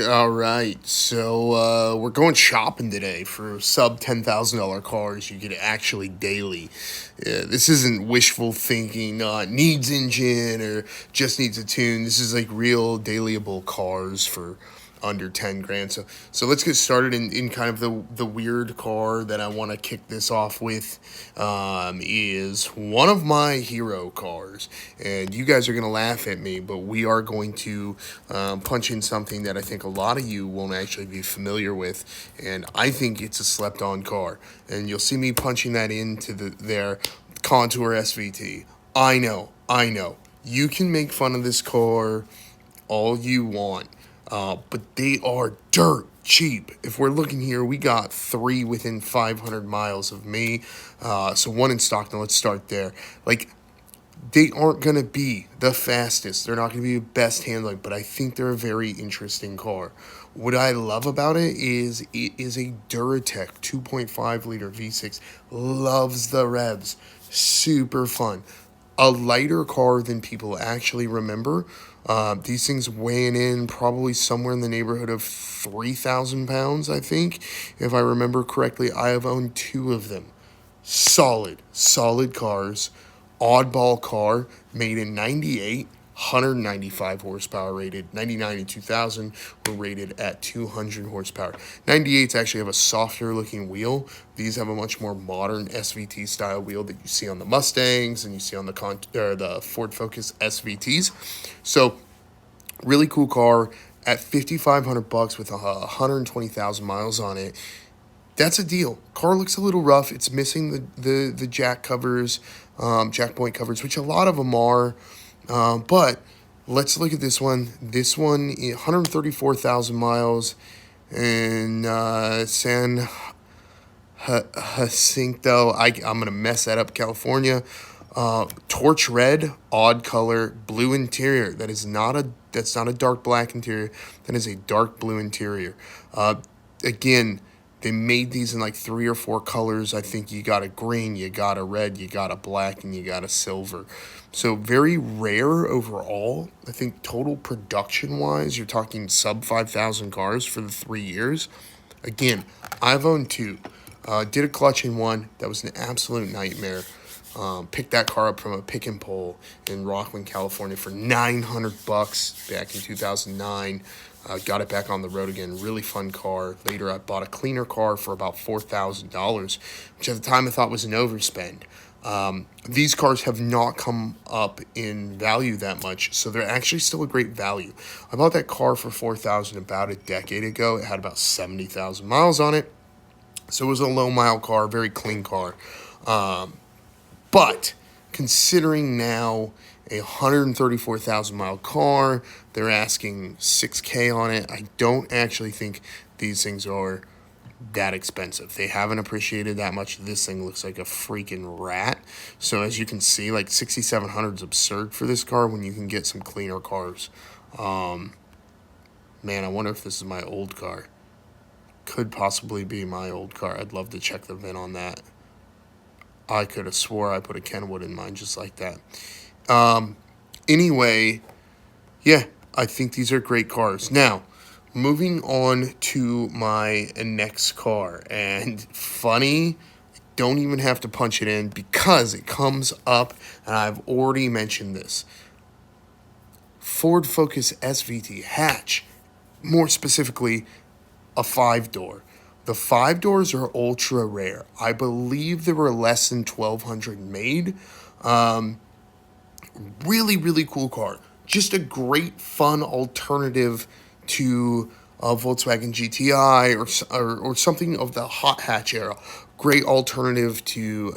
All right, so we're going shopping today for sub $10,000 cars. You get actually daily. This isn't wishful thinking. Needs engine or just needs a tune. This is like real dailyable cars for under 10 grand. So let's get started in kind of the weird car that I want to kick this off with. Is one of my hero cars, and you guys are gonna laugh at me, but we are going to punch in something that I think a lot of you won't actually be familiar with, and I think it's a slept-on car. And you'll see me punching that into their Contour SVT. I know. You can make fun of this car all you want, but they are dirt cheap. If we're looking here, we got three within 500 miles of me. So one in Stockton. Let's start there. Like, they aren't going to be the fastest. They're not going to be the best handling, but I think they're a very interesting car. What I love about it is a Duratec 2.5 liter V6. Loves the revs. Super fun. A lighter car than people actually remember. These things weighing in probably somewhere in the neighborhood of 3,000 pounds, I think. If I remember correctly, I have owned two of them. Solid cars. Oddball car made in 98, 195 horsepower rated. 99 and 2000 were rated at 200 horsepower. 98s actually have a softer looking wheel. These have a much more modern SVT style wheel that you see on the Mustangs and you see on the Ford Focus SVTs. So really cool car at 5,500 bucks with 120,000 miles on it. That's a deal. Car looks a little rough. It's missing the jack covers, jack point covers, which a lot of them are. But let's look at this one. This one, 134,000 miles in San Jacinto. I'm gonna mess that up. California. Torch red, odd color, blue interior. That's not a dark black interior. That is a dark blue interior. Again, they made these in like three or four colors. I think you got a green, you got a red, you got a black, and you got a silver. So very rare overall. I think total production wise, you're talking sub 5,000 cars for the 3 years. Again, I've owned two. Did a clutch in one. That was an absolute nightmare. Picked that car up from a pick and pull in Rockland, California for 900 bucks back in 2009. Got it back on the road again. Really fun car. Later, I bought a cleaner car for about $4,000, which at the time I thought was an overspend. These cars have not come up in value that much, so they're actually still a great value. I bought that car for $4,000 about a decade ago. It had about 70,000 miles on it, so it was a low mile car, very clean car. But considering now a 134,000 mile car, they're asking 6K on it. I don't actually think these things are that expensive. They haven't appreciated that much. This thing looks like a freaking rat. So as you can see, like 6,700 is absurd for this car when you can get some cleaner cars. Um, Man, I wonder if this is my old car. Could possibly be my old car. I'd love to check the VIN on that. I could have swore I put a Kenwood in mine just like that. Anyway, yeah, I think these are great cars. Now, moving on to my next car. And funny, don't even have to punch it in because it comes up, and I've already mentioned this. Ford Focus SVT hatch, more specifically, a five door. The five doors are ultra rare. I believe there were less than 1,200 made. Really cool car. Just a great, fun alternative to a Volkswagen GTI or something of the hot hatch era. Great alternative to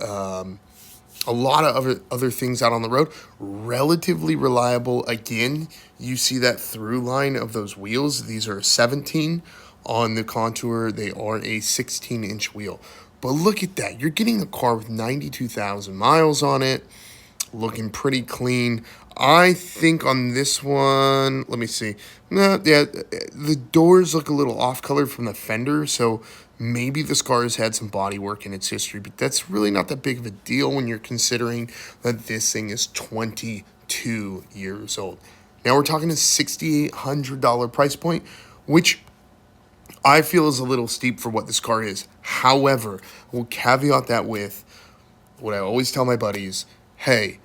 a lot of other things out on the road. Relatively reliable. Again, you see that through line of those wheels. These are 17 on the Contour. They are a 16-inch wheel. But look at that. You're getting a car with 92,000 miles on it, looking pretty clean. I think on this one, let me see. No, yeah, the doors look a little off color from the fender, so maybe this car has had some body work in its history, but that's really not that big of a deal when you're considering that this thing is 22 years old. Now we're talking a $6,800 price point. which I feel is a little steep for what this car is. However, we'll caveat that with what I always tell my buddies: hey,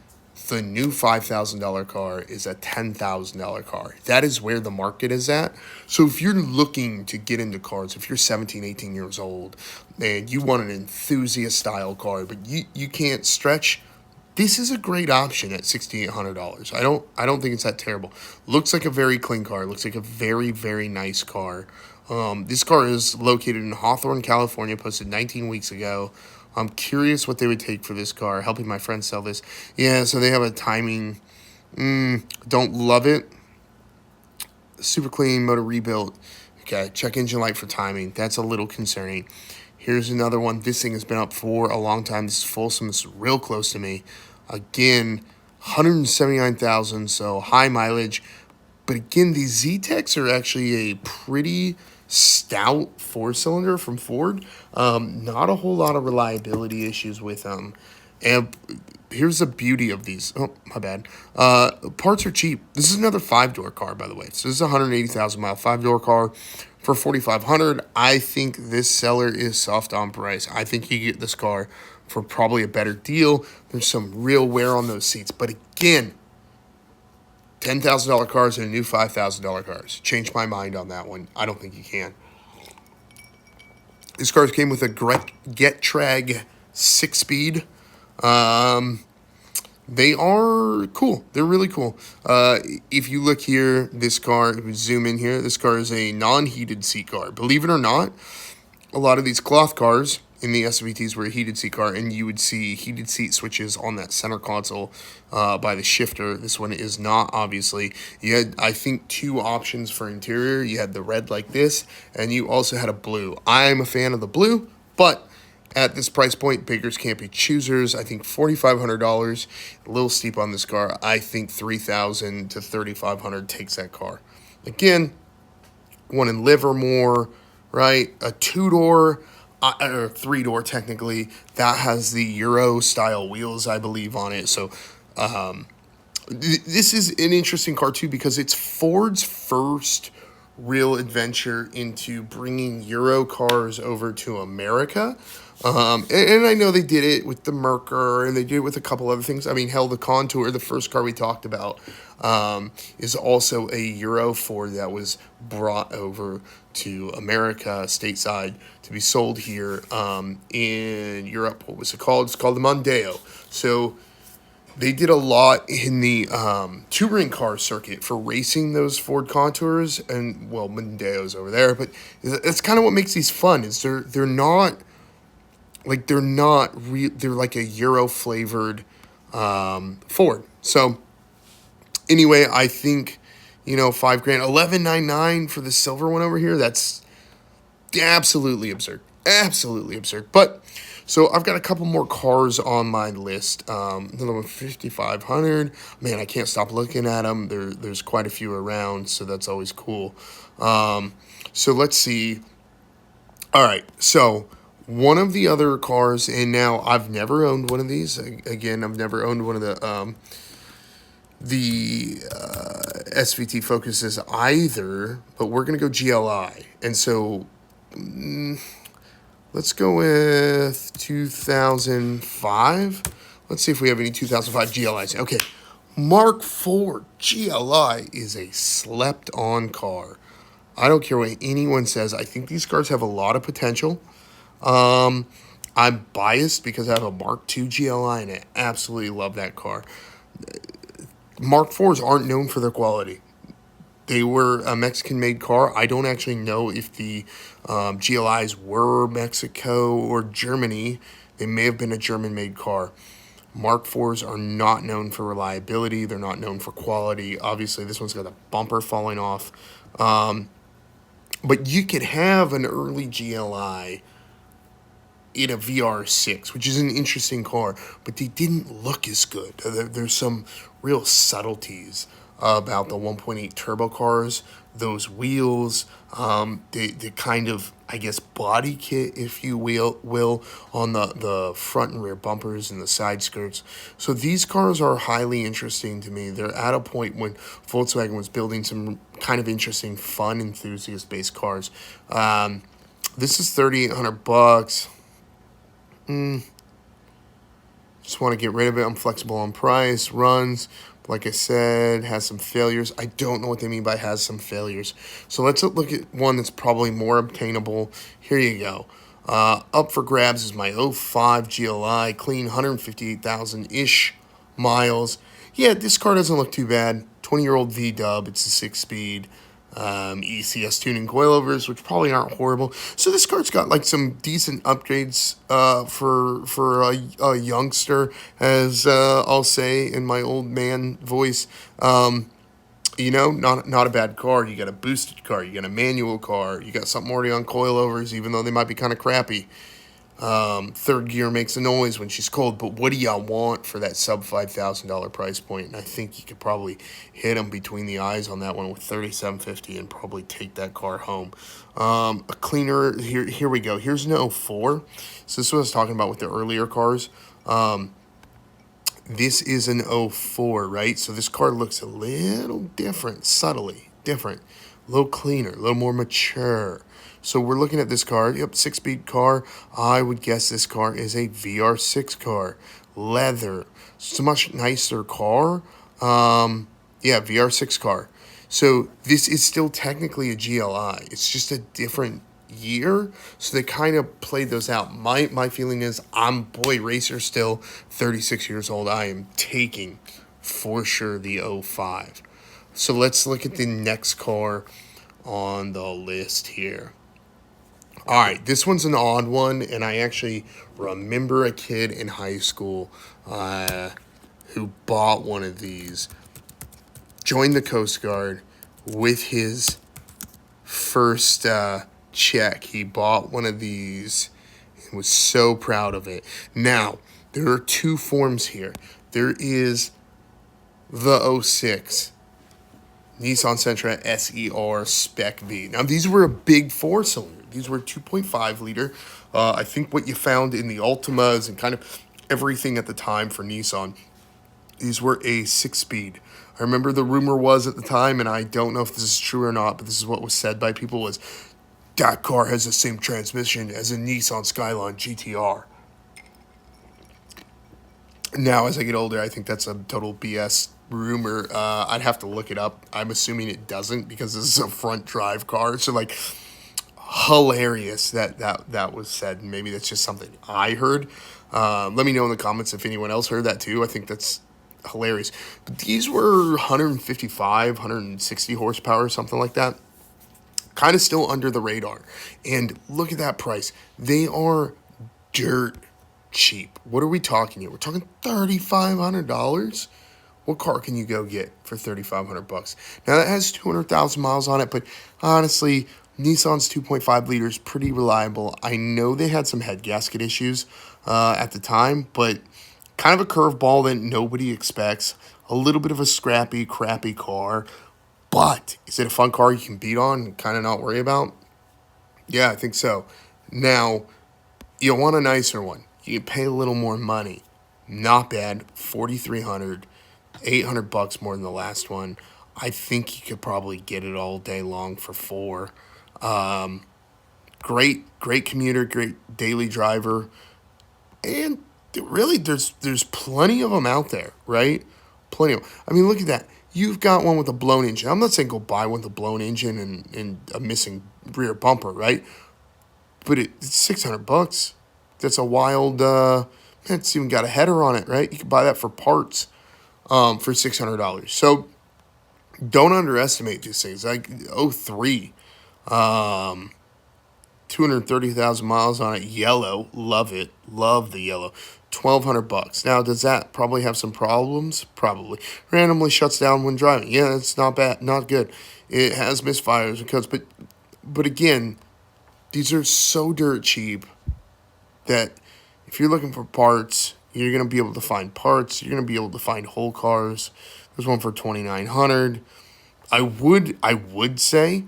the new $5,000 car is a $10,000 car. That is where the market is at. So if you're looking to get into cars, if you're 17, 18 years old and you want an enthusiast style car, but you can't stretch, this is a great option at $6,800. I don't think it's that terrible. Looks like a very clean car. Looks like a very, very nice car. This car is located in Hawthorne, California, posted 19 weeks ago. I'm curious what they would take for this car. Helping my friend sell this. Yeah, so they have a timing. Don't love it. Super clean, motor rebuilt. Okay, check engine light for timing. That's a little concerning. Here's another one. This thing has been up for a long time. This is Folsom. It's real close to me. Again, 179,000, so high mileage. But again, these Z-Techs are actually a pretty stout four-cylinder from Ford. Not a whole lot of reliability issues with them. And here's the beauty of these. Oh, my bad. Parts are cheap. This is another 5-door car, by the way. So this is a 180,000-mile 5-door car for $4,500. I think this seller is soft on price. I think you get this car for probably a better deal. There's some real wear on those seats. But again, $10,000 cars and a new $5,000 cars. Changed my mind on that one. I don't think you can. This car came with a Getrag 6-speed. They are cool. They're really cool. If you look here, this car, if we zoom in here, this car is a non-heated seat car. Believe it or not, a lot of these cloth cars in the SVTs were a heated seat car, and you would see heated seat switches on that center console by the shifter. This one is not, obviously. You had, I think, 2 options for interior. You had the red like this, and you also had a blue. I'm a fan of the blue, but at this price point, beggars can't be choosers. I think $4,500, a little steep on this car. I think $3,000 to $3,500 takes that car. Again, one in Livermore, right? A 2-door, or 3-door technically, that has the Euro style wheels, I believe, on it. So this is an interesting car too, because it's Ford's first real adventure into bringing Euro cars over to America. And I know they did it with the Merkur, and they did it with a couple other things. I mean, hell, the Contour, the first car we talked about, is also a Euro Ford that was brought over to America stateside to be sold here in Europe. What was it called? It's called the Mondeo. So they did a lot in the touring car circuit for racing those Ford Contours, and well, Mondeo's over there, but that's kind of what makes these fun. Is they're not they're like a Euro flavored Ford. So anyway, I think, $5,000, $11,999 for the silver one over here. That's absolutely absurd. Absolutely absurd. But so I've got a couple more cars on my list. Another one, 5,500. Man, I can't stop looking at them. There's quite a few around, so that's always cool. So let's see. All right, so one of the other cars, and now I've never owned one of these. Again, I've never owned one of the SVT Focuses either, but we're going to go GLI. And so let's go with 2005. Let's see if we have any 2005 GLIs. Okay, Mark IV GLI is a slept-on car. I don't care what anyone says. I think these cars have a lot of potential. I'm biased because I have a Mark II GLI, and I absolutely love that car. Mark IVs aren't known for their quality. They were a Mexican-made car. I don't actually know if the GLIs were Mexico or Germany. They may have been a German-made car. Mark IVs are not known for reliability. They're not known for quality. Obviously, this one's got a bumper falling off. But you could have an early GLI in a VR6, which is an interesting car, but they didn't look as good. There's some real subtleties about the 1.8 turbo cars those wheels, the kind of, I guess, body kit, if you will on the front and rear bumpers and the side skirts. So these cars are highly interesting to me. They're at a point when Volkswagen was building some kind of interesting, fun, enthusiast-based cars. This is $3,800. Just want to get rid of it. I'm flexible on price. Runs, like I said, has some failures. I don't know what they mean by has some failures. So let's look at one that's probably more obtainable. Here you go. Up for grabs is my '05 GLI, clean 158,000-ish miles. Yeah, this car doesn't look too bad. 20-year-old V-dub. It's a 6-speed. ECS tuning coilovers, which probably aren't horrible. So this car's got like some decent upgrades for a youngster, as I'll say in my old man voice. Not a bad car. You got a boosted car, you got a manual car, you got something already on coilovers, even though they might be kind of crappy. Third gear makes a noise when she's cold, but what do y'all want for that sub $5,000 price point? And I think you could probably hit them between the eyes on that one with $3,750 and probably take that car home. A cleaner, here we go. Here's an '04. So this is what I was talking about with the earlier cars. This is an '04, right? So this car looks a little different, subtly different, a little cleaner, a little more mature. So we're looking at this car. Yep, 6-speed car. I would guess this car is a VR6 car. Leather. It's a much nicer car. Yeah, VR6 car. So this is still technically a GLI. It's just a different year. So they kind of played those out. My feeling is I'm boy racer still, 36 years old. I am taking for sure the '05. So let's look at the next car on the list here. All right, this one's an odd one, and I actually remember a kid in high school who bought one of these, joined the Coast Guard with his first check. He bought one of these and was so proud of it. Now, there are two forms here. There is the '06 Nissan Sentra SER Spec V. Now, these were a big four-cylinder. These were 2.5 liter. I think what you found in the Altimas and kind of everything at the time for Nissan, these were a 6-speed. I remember the rumor was at the time, and I don't know if this is true or not, but this is what was said by people, was that car has the same transmission as a Nissan Skyline GTR. Now, as I get older, I think that's a total BS rumor. I'd have to look it up. I'm assuming it doesn't because this is a front drive car. So, like, hilarious that was said. And maybe that's just something I heard. Let me know in the comments if anyone else heard that too. I think that's hilarious. But these were 155, 160 horsepower, something like that. Kind of still under the radar. And look at that price. They are dirt cheap. What are we talking here? We're talking $3,500. What car can you go get for $3,500? Now that has 200,000 miles on it, but honestly, Nissan's 2.5 liters pretty reliable. I know they had some head gasket issues at the time, but kind of a curveball that nobody expects. A little bit of a scrappy, crappy car, but is it a fun car you can beat on and kind of not worry about? Yeah, I think so. Now, you want a nicer one. You can pay a little more money. Not bad. $4,300, $800 more than the last one. I think you could probably get it all day long for $4,000. Great commuter, great daily driver, and really, there's plenty of them out there, right? Plenty of them. I mean, look at that. You've got one with a blown engine. I'm not saying go buy one with a blown engine and a missing rear bumper, right? But it's $600. That's a wild. It's even got a header on it, right? You can buy that for parts for $600. So don't underestimate these things. Like '03, 230,000 miles on it. Yellow, love it. Love the yellow. $1,200. Now, does that probably have some problems? Probably. Randomly shuts down when driving. Yeah, it's not bad, not good. It has misfires because, but again, these are so dirt cheap that if you're looking for parts, you're gonna be able to find parts. You're gonna be able to find whole cars. There's one for $2,900. I would say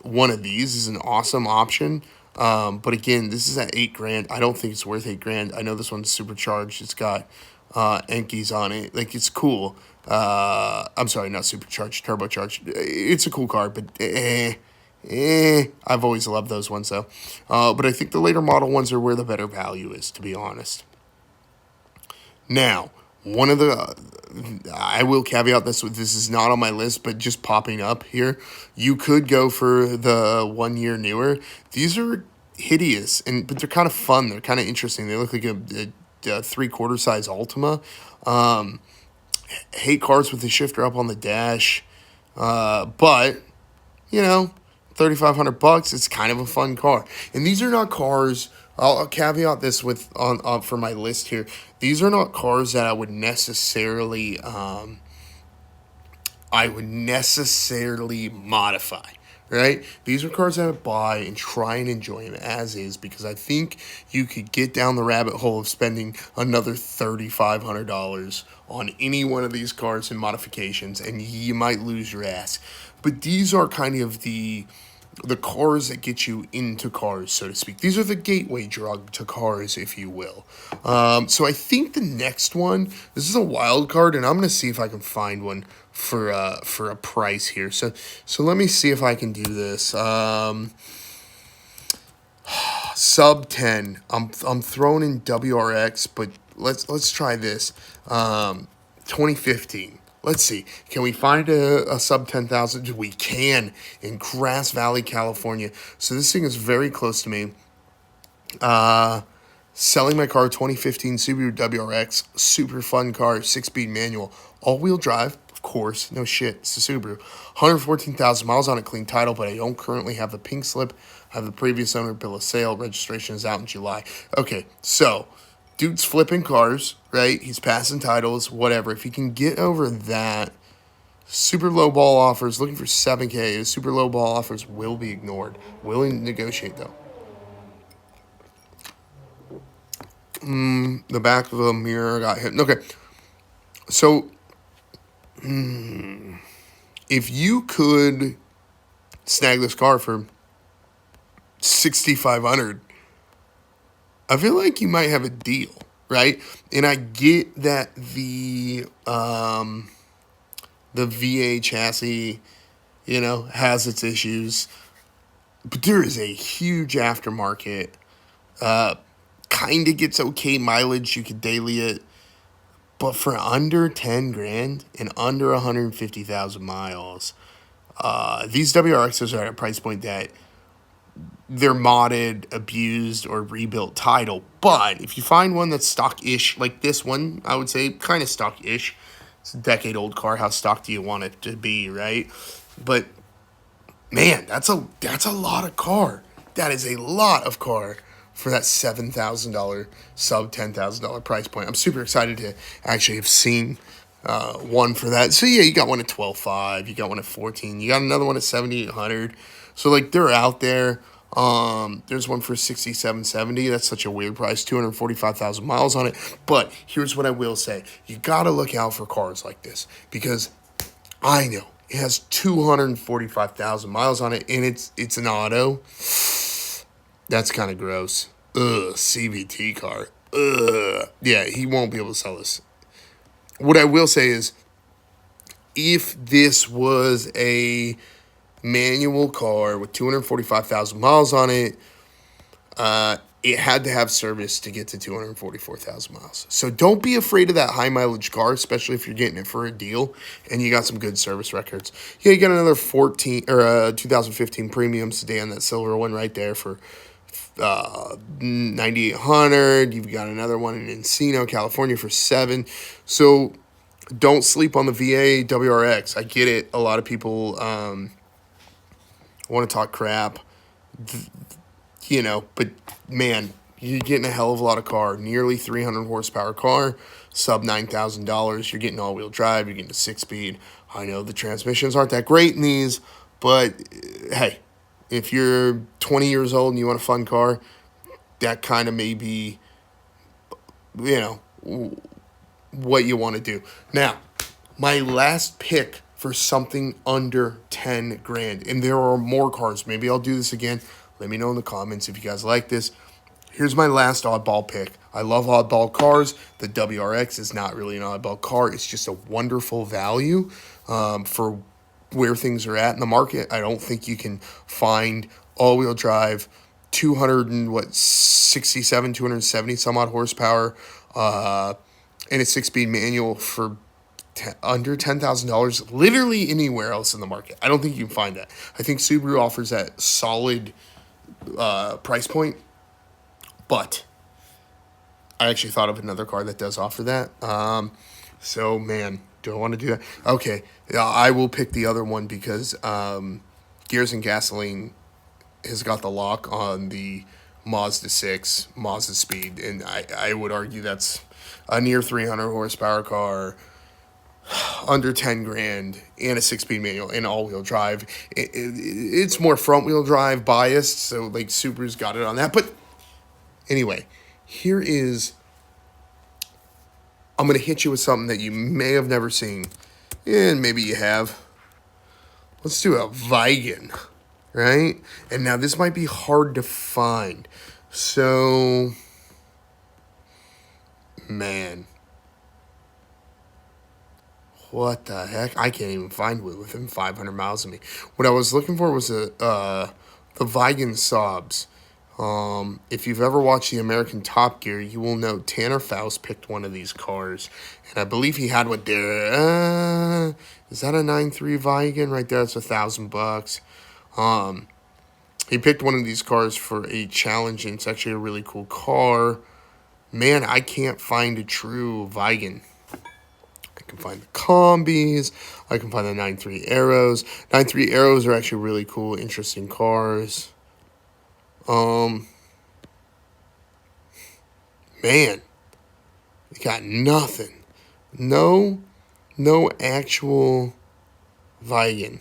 one of these is an awesome option. But again, this is at 8 grand. I don't think it's worth 8 grand. I know this one's supercharged. It's got Enkis on it. Like it's cool. I'm sorry, not supercharged, turbocharged. It's a cool car, but I've always loved those ones though. But I think the later model ones are where the better value is, to be honest. Now, one of the I will caveat this with this is not on my list, but just popping up here. You could go for the 1 year newer. These are hideous, but they're kind of fun. They're kind of interesting. They look like a 3/4 size Altima. Um, Hate cars with the shifter up on the dash, but you know, $3,500. It's kind of a fun car, and these are not cars. I'll caveat this with on for my list here. These are not cars that I would necessarily modify. Right? These are cars that I would buy and try and enjoy them as is because I think you could get down the rabbit hole of spending another $3,500 on any one of these cars and modifications, and you might lose your ass. But these are kind of the cars that get you into cars, so to speak. These are the gateway drug to cars, if you will. So I think the next one, this is a wild card, and I'm gonna see if I can find one for a price here. So let me see if I can do this. Sub 10. I'm throwing in WRX, but let's try this. 2015. Let's see. Can we find a sub 10,000? We can in Grass Valley, California. So this thing is very close to me. Selling my car, 2015 Subaru WRX. Super fun car, 6-speed manual. All-wheel drive, of course. No shit. It's a Subaru. 114,000 miles on a clean title, but I don't currently have the pink slip. I have the previous owner bill of sale. Registration is out in July. Okay, so dude's flipping cars, right? He's passing titles, whatever. If he can get over that, super low ball offers, looking for 7K, his super low ball offers will be ignored. Willing to negotiate, though. The back of the mirror got hit. Okay, so if you could snag this car for 6,500, I feel like you might have a deal, right? And I get that the VA chassis, has its issues, but there is a huge aftermarket. Kind of gets okay mileage. You could daily it, but for under 10 grand and under 150,000 miles, these WRXs are at a price point that they're modded, abused, or rebuilt title. But if you find one that's stock-ish, like this one, I would say kind of stock-ish. It's a decade-old car. How stock do you want it to be, right? But man, that's a lot of car. That is a lot of car for that $7,000 sub $10,000 price point. I'm super excited to actually have seen one for that. So yeah, you got one at 12.5, you got one at 14, you got another one at 7,800. So like they're out there. There's one for 6,770. That's such a weird price. 245,000 miles on it. But here's what I will say: you gotta look out for cars like this because I know it has 245,000 miles on it, and it's an auto. That's kind of gross. Ugh, CVT car. Ugh. Yeah, he won't be able to sell this. What I will say is, if this was a manual car with 245,000 miles on it, it had to have service to get to 244,000 miles. So don't be afraid of that high mileage car, especially if you're getting it for a deal and you got some good service records. Yeah, you got another 2015 premium sedan, that silver one right there for 9,800. You've got another one in Encino, California for 7. So don't sleep on the VA WRX. I get it. A lot of people want to talk crap, but man, you're getting a hell of a lot of car. Nearly 300 horsepower car, sub $9,000. You're getting all-wheel drive. You're getting a 6-speed. I know the transmissions aren't that great in these, but hey, if you're 20 years old and you want a fun car, that kind of may be, what you want to do. Now, my last pick for something under 10 grand. And there are more cars. Maybe I'll do this again. Let me know in the comments if you guys like this. Here's my last oddball pick. I love oddball cars. The WRX is not really an oddball car. It's just a wonderful value for where things are at in the market. I don't think you can find all-wheel drive 267, 270 some odd horsepower and a 6-speed manual for under $10,000 literally anywhere else in the market. I don't think you can find that. I think Subaru offers that solid price point, but I actually thought of another car that does offer that. So, man, do I want to do that? Okay, I will pick the other one because Gears and Gasoline has got the lock on the Mazda 6, Mazda Speed, and I would argue that's a near 300 horsepower car, under 10 grand, and a 6-speed manual and all-wheel drive. It's more front-wheel drive biased, so like Subaru's got it on that. But anyway, here is, I'm going to hit you with something that you may have never seen, and maybe you have. Let's do a Vigan, right? And now this might be hard to find. So, man, what the heck? I can't even find one within 500 miles of me. What I was looking for was the Vigan Saabs. If you've ever watched the American Top Gear, you will know Tanner Faust picked one of these cars, and I believe he had what there. Is that a 9.3 Vigan right there? It's $1,000. He picked one of these cars for a challenge, and it's actually a really cool car. Man, I can't find a true Vigan. I can find the combis. I can find the 9.3 Arrows. 9.3 Arrows are actually really cool, interesting cars. Man, we got nothing. No actual Vigan.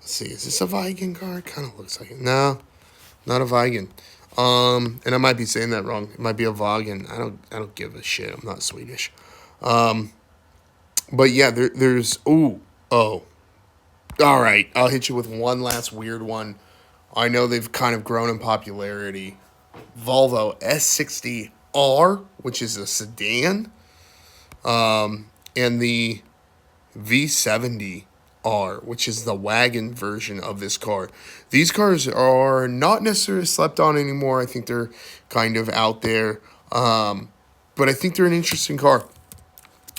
Let's see, is this a Vigan car? It kind of looks like it. No, not a Vigan. And I might be saying that wrong. It might be a Vagen. I don't give a shit. I'm not Swedish. But yeah, there's all right. I'll hit you with one last weird one. I know they've kind of grown in popularity. Volvo S60R, which is a sedan, and the V70R, which is the wagon version of this car. These cars are not necessarily slept on anymore. I think they're kind of out there, but I think they're an interesting car.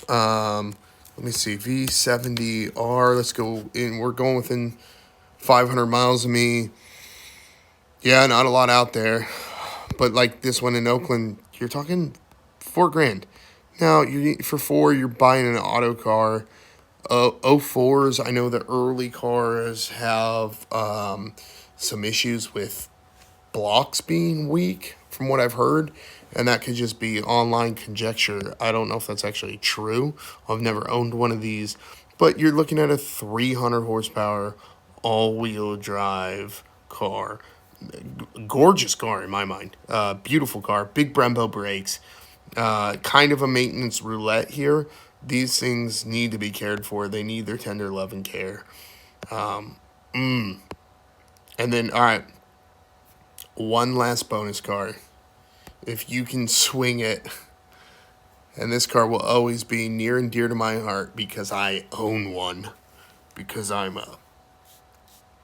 Let me see, V70R. Let's go in. We're going within 500 miles of me. Yeah, not a lot out there. But like this one in Oakland, you're talking $4,000. Now, for $4,000, you're buying an auto car. 04s, I know the early cars have some issues with blocks being weak, from what I've heard. And that could just be online conjecture. I don't know if that's actually true. I've never owned one of these. But you're looking at a 300 horsepower all-wheel drive car. Gorgeous car in my mind. Beautiful car. Big Brembo brakes. Kind of a maintenance roulette here. These things need to be cared for. They need their tender love and care. And then, all right, one last bonus car. If you can swing it, and this car will always be near and dear to my heart because I own one, because I'm a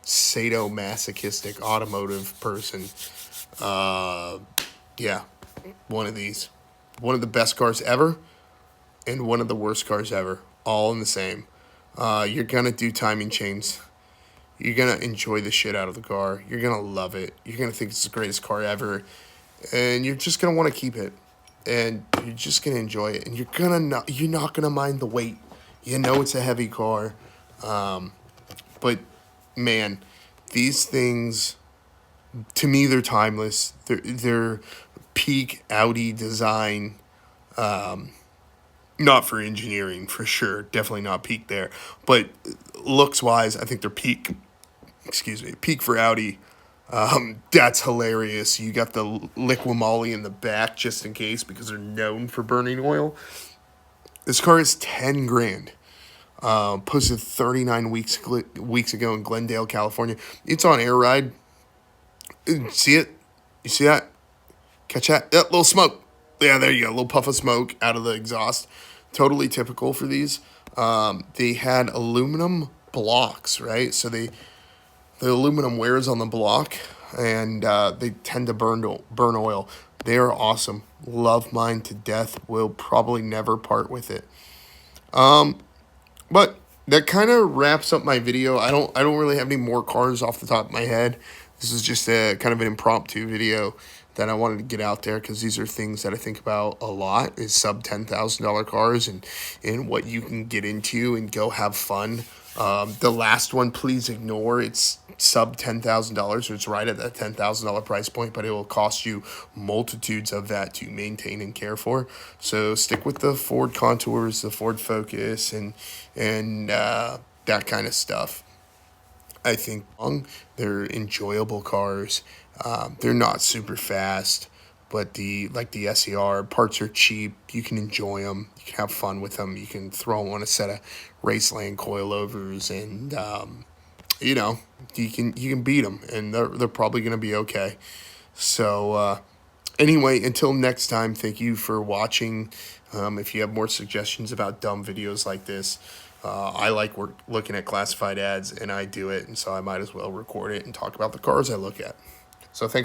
sadomasochistic automotive person. Yeah, one of these. One of the best cars ever, and one of the worst cars ever, all in the same. You're going to do timing chains. You're going to enjoy the shit out of the car. You're going to love it. You're going to think it's the greatest car ever. And you're just going to want to keep it. And you're just going to enjoy it. And you're not going to mind the weight. You know it's a heavy car. But, man, these things, to me, they're timeless. They're peak Audi design. Not for engineering, for sure. Definitely not peak there. But looks-wise, I think they're peak for Audi. That's hilarious. You got the Liqui-Moly in the back just in case because they're known for burning oil. This car is $10,000. Posted 39 weeks ago in Glendale, California. It's on Air Ride. See it? You see that? Catch that? Yeah, little smoke. Yeah, there you go. A little puff of smoke out of the exhaust. Totally typical for these. They had aluminum blocks, right? So the aluminum wears on the block, and they tend to burn oil. They are awesome. Love mine to death. Will probably never part with it. But that kind of wraps up my video. I don't really have any more cars off the top of my head. This is just a kind of an impromptu video that I wanted to get out there because these are things that I think about a lot, is sub $10,000 cars and what you can get into and go have fun. The last one, please ignore. It's sub $10,000, so it's right at that $10,000 price point, but it will cost you multitudes of that to maintain and care for. So stick with the Ford Contours, the Ford Focus, and that kind of stuff. I think they're enjoyable cars. They're not super fast, but the SER parts are cheap. You can enjoy them. You can have fun with them. You can throw them on a set of Raceland coilovers, and you know you can beat them, and they're probably gonna be okay. So anyway, until next time, thank you for watching. If you have more suggestions about dumb videos like this, I like looking at classified ads, and I do it, and so I might as well record it and talk about the cars I look at. So thanks.